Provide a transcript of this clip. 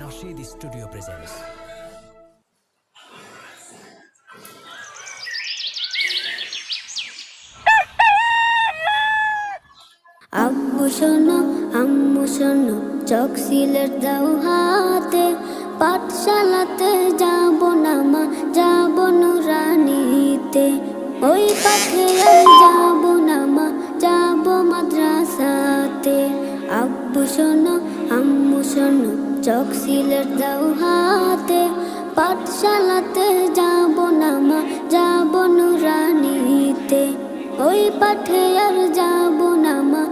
Nasheed Studio presents. আব্বু শোনো আম্মু শোনো চক সিলেট দাও হাতে পাঠশালাতে যাব না মা যাব নুরানিতে ওই পাঠে আর যাব না মা যাব মাদ্রাসাতে আব্বু শোনো আম্মু শোনো চক সিলেট দাও হাতে পাঠশালাতে যাব না মা যাব নুরানিতে ওই পাঠে আর যাব না মা